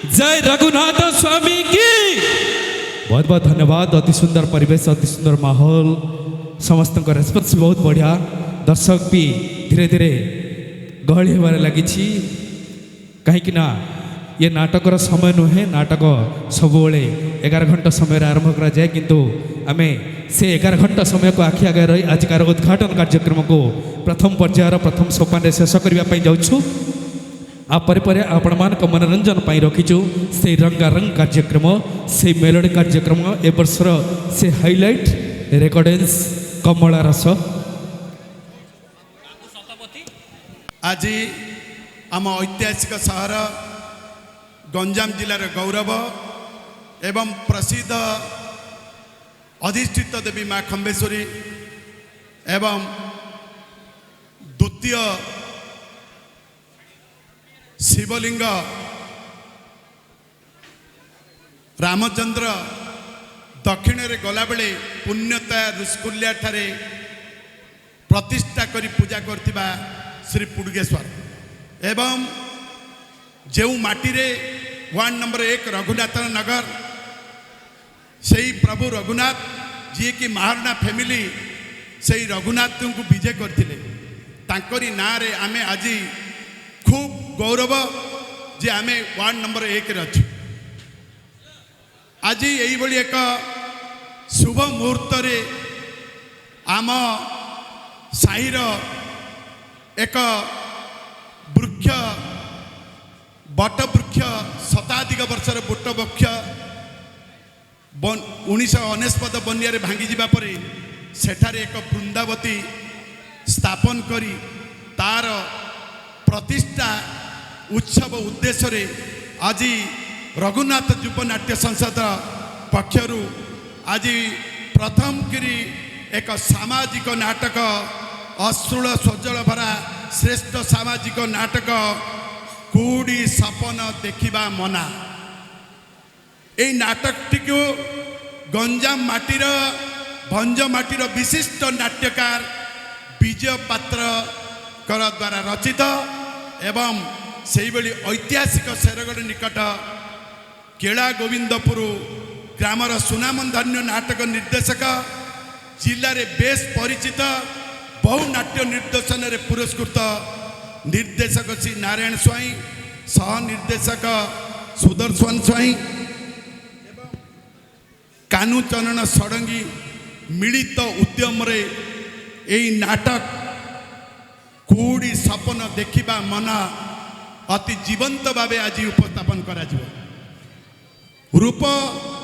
जय रघुनाथ स्वामी की। बहुत बहुत धन्यवाद। अति सुंदर परिवेश, अति सुंदर माहौल, समस्त रेस्पन्स बहुत बढ़िया। दर्शक भी धीरे धीरे गहली होबार लगी कहीं ये नाटकर समय नुहे। नाटक सब 11 घंटा समय आरंभ करा जाए, किंतु आमे से 11 घंटा समय को आखि आगे रही आजिकार उद्घाटन कार्यक्रम को प्रथम पर्यायर प्रथम सोपान शेष करने जाऊँ। आपरे आपण मान मनोरंजन पाई रखीचु से रंगारंग कार्यक्रम, से मेलोडी कार्यक्रम, ए वर्षर से हाइलाइट रेकर्डेंस कमला रस। आज आम ऐतिहासिक सहर गंजाम जिलार गौरव एवं प्रसिद्ध अधिष्ठित देवी माँ खम्बेश्वरी एवं द्वितीय शिवलिंग रामचंद्र दक्षिण रे गला बेले पुण्यता रुस्कुल्या ठारे प्रतिष्ठा करी पूजा करथिबा श्री पुडगेश्वर एवं जो माटी रे वार्ड नंबर 1 रघुनाथ नगर से प्रभु रघुनाथ जी की महारणा फैमिली से रघुनाथ को विजय करथिले तांकरी ना रे आमे आज खूब गौरव जे आमे वार्ड नंबर 1 रे अच्छु। आज यही भली एक शुभ मुहूर्त रे आम साहिर एक वृक्ष बट वृक्ष शताधिक वर्षर बट वृक्ष 1999 बनिया भांगी जावा परे सेठारे एक वृंदावती स्थापन करी तार प्रतिष्ठा उत्सव उद्देश्य रे आज रघुनाथ युव नाट्य संसद पक्षरु आज प्रथम करी एक सामाजिक नाटक अश्रुल स्वजल भरा श्रेष्ठ सामाजिक नाटक कूड़ी सपन देखिबा मना। ए नाटकटी को गंजाम माटीर भंज माटीर विशिष्ट नाट्यकार विजय पात्र कर द्वारा रचित एवं से ऐतिहासिक शेरगढ़ निकट केला गोविंदपुर ग्रामर सुनामधन्य नाटक निर्देशक जिले में बेस परिचित बहु नाट्य निर्देशन रे पुरस्कृत निर्देशक श्री नारायण स्वाई, सह निर्देशक सुदर्शन स्वाई, कानुचरण षडंगी मिलित उद्यम रे एई नाटक कूड़ी सपन देखिबा मना अति जीवंत भावे आज उपस्थापन करा जिवो। रूप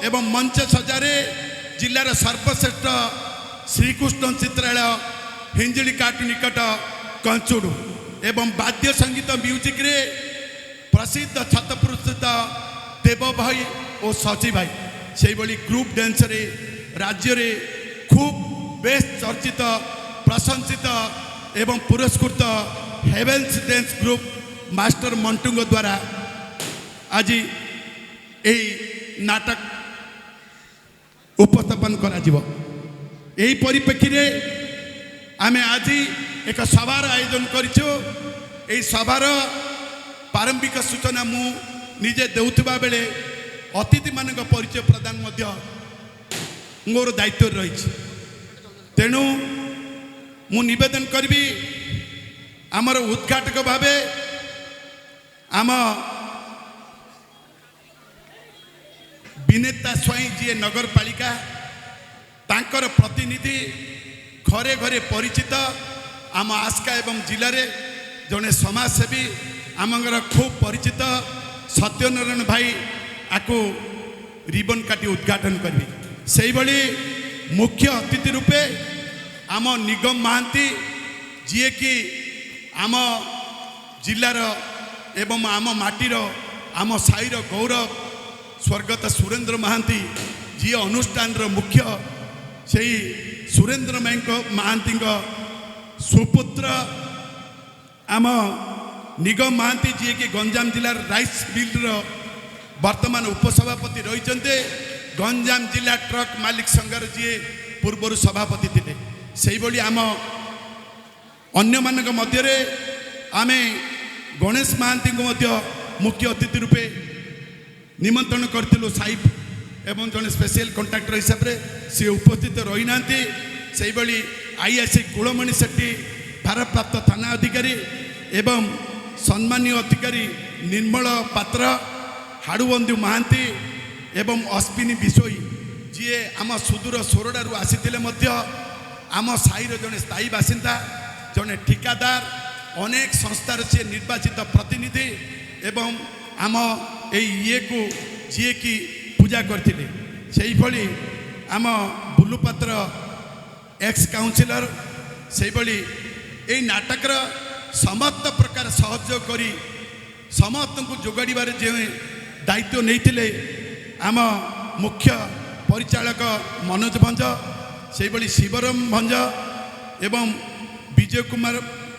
एवं मंच सजारे जिलार सर्वश्रेष्ठ श्रीकृष्ण चित्रालय हिंजिली काट निकट कंचुडू एवं वाद्य संगीत म्यूजिक रे प्रसिद्ध छतपुरस्थित देव भाई और सची भाई से ग्रुप डांस रे राज्य रे खूब बेस चर्चित प्रशंसित एवं पुरस्कृत हेवेन्स डांस ग्रुप मास्टर मंटुंग द्वारा आज यही नाटक उपस्थापन करा जिवो। यही परिप्रेक्षी रे आमे आज एक सभार आयोजन करिछु। एही सभार प्रारंभिक सूचना मु निजे देउथबा बेले अतिथि मानक परिचय प्रदान मध्य मोर दायित्व रही। तेणु मु निवेदन करी आमर उद्घाटक भावे आम विनेता स्वाई जी नगर पालिका तांकर प्रतिनिधि घरे घरे परिचित आम आस्का एवं जिले में जड़े समाजसेवी आमर खूब परिचित सत्यनारायण भाई आपको रिबन काटी उद्घाटन करी। से भली मुख्य अतिथि रूपे आम निगम महांती जी कि आम जिलार एवं आम माटीर आम साईर गौरव स्वर्गत सुरेंद्र महांती जी अनुष्ठान मुख्य से सुरेंद्र महांती सुपुत्र आम निगम महांती जी कि गंजाम जिलार राइस मिल वर्तमान उपसभापति रही गंजाम जिला ट्रक मालिक संघर जी पूर्वर सभापति थे। से आम अन्य मानक मध्य आमे गणेश महांती को मुख्य अतिथि रूपे निमंत्रण करूँ साइफ एवं जड़े स्पेशल कंट्राक्टर हिसाब से सी उपस्थित रही ना से आईआईसी कुलमणि सेट्टी भारप्राप्त थाना अधिकारी एवं सम्मानीय अधिकारी निर्मल पात्र हाड़ुबंधु महांती एवं अश्विनी बिशोई जी आम सुदूर सोरडारू आसीथिले मध्य आम साईर जड़े स्थायी बासिंदा जड़े ठिकादार अनेक संस्थार सी निर्वाचित प्रतिनिधि एवं आम ये को जी की पूजा करथिले सेही भली आम बुलुपात्र एक्स काउंसिलर सेही भली ए नाटकर समस्त प्रकार सहयोग करी समस्त को जोगाड़बार जो दायित्व नहीं आम मुख्य परिचालक मनोज भंज से भली शिवराम भंज एवं विजय कुमार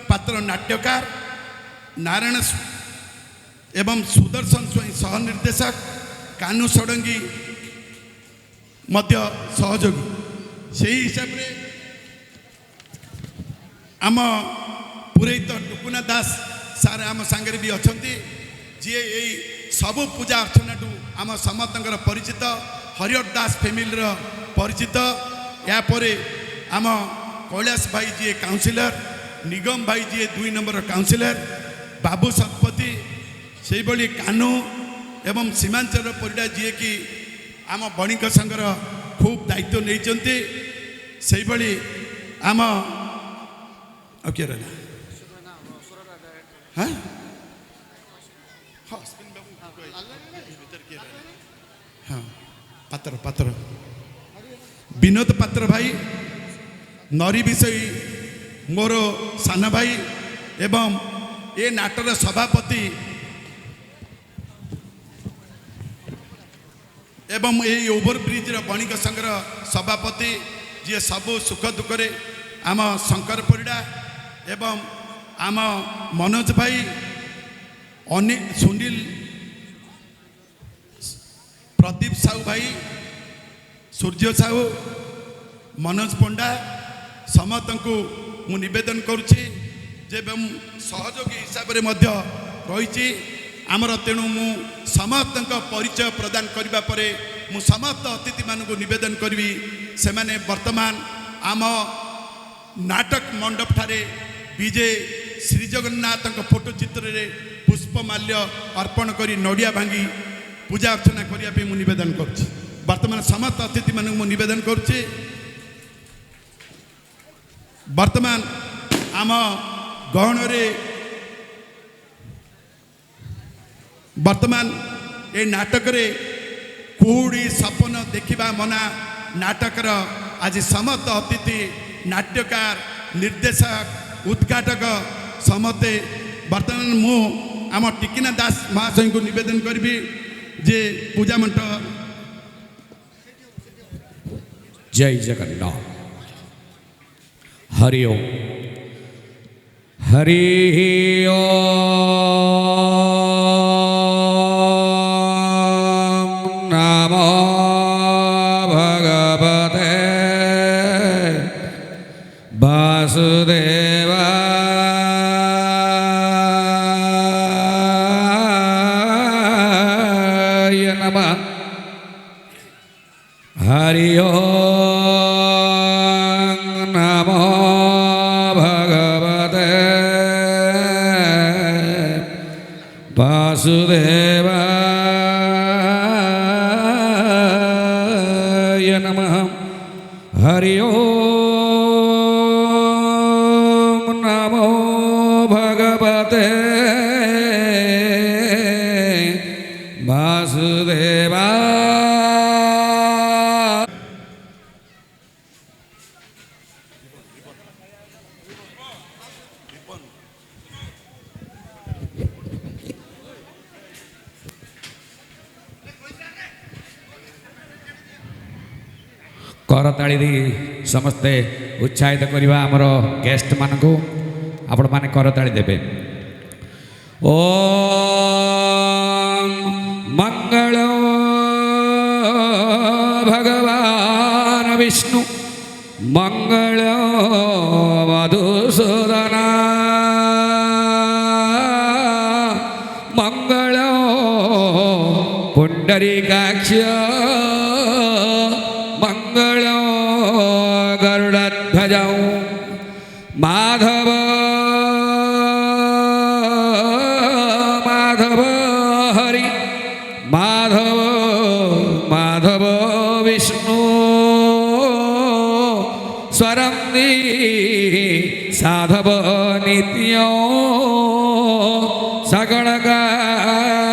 पात्र नाट्यकार नारायण एवं सुदर्शन स्वयं सह निर्देशक कानू षडंगी मध्य सहयोगी से हिसाब से आम पुरोहित टुकुना दास सार आम सांगे भी अच्छा जी ये सबू पूजा अर्चना आम समस्त परिचित हरिहर दास फैमिली परिचित यापर आम कैलाश भाई जी काउंसिलर निगम भाई जी 2 नंबर काउंसिलर बाबू शतपथी से भली कानू एवं सीमांचल परिडा जी की आम बणिक संघर खूब दायित्व नहीं से भली आम किए रहा हाँ हाँ पात्र पात्र विनोद पात्र भाई नरी विषय मोर सान भाई एवं ए नाटर सभापति एवं ये ओवरब्रिज बणिक संघर सभापति जी सबू सुख दुखे आम शंकर परिडा एवं आम मनोज भाई अनिल सुनील प्रदीप साहू भाई सूर्य साहू मनोज पंडा समस्त को मु निवेदन करुच्ची सहयोगी हिसाब से रही आमर तेणु मु समस्त परिचय प्रदान करने पर मु समस्त अतिथि मान निवेदन करी से माने वर्तमान आम नाटक मंडप ठारे विजय श्री जगन्नाथ फोटो चित्र रे पुष्पमाल्य अर्पण करी नड़िया भांगी पूजा अर्चना करने मु निवेदन करुच्ची वर्तमान समस्त अतिथि मान मु निवेदन करुच्ची वर्तमान आम गहन वर्तमान ए नाटक रे कुहुड़ी सपन देखा मना नाटकर आज समस्त अतिथि नाट्यकार निर्देशक उद्घाटक समस्ते वर्तमान मु आम टिकिना दास महाशय को निवेदन करी जे पूजा मंडप जय जगन्नाथ हरि ओम हरि ओम नमो भगवते वासुदेवाय नमः हरि ओम नमो भगवते वासुदेवाय नमः हरि ओम नमो भगवते वासुदेवाय करताली दी समस्ते उत्साहित करवा आमर गेस्ट मान को आपण माने करताली देबे ओम मंगल भगवान विष्णु मंगल मधुसूदन पुण्डरीकाक्ष मङ्गलो गरुडध्वजौ माधव माधव हरि माधव माधव विष्णु स्वरं साधव नित्य सकल कार्येषु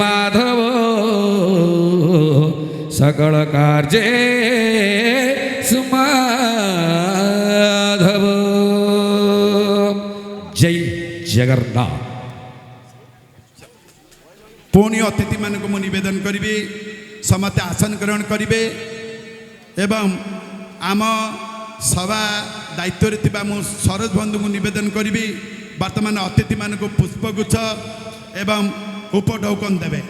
माधव सकल कार्येषु माधव। जय जगन्नाथ। पुणी अतिथि मानक मु निवेदन करी समस्ते आसन ग्रहण करेंगे एवं आम सभा दायित्व थिबा मु सरोज बंधु को निवेदन करी वर्तमान अतिथि मानक पुष्पगुच्छ एवं उपढौकन देवे।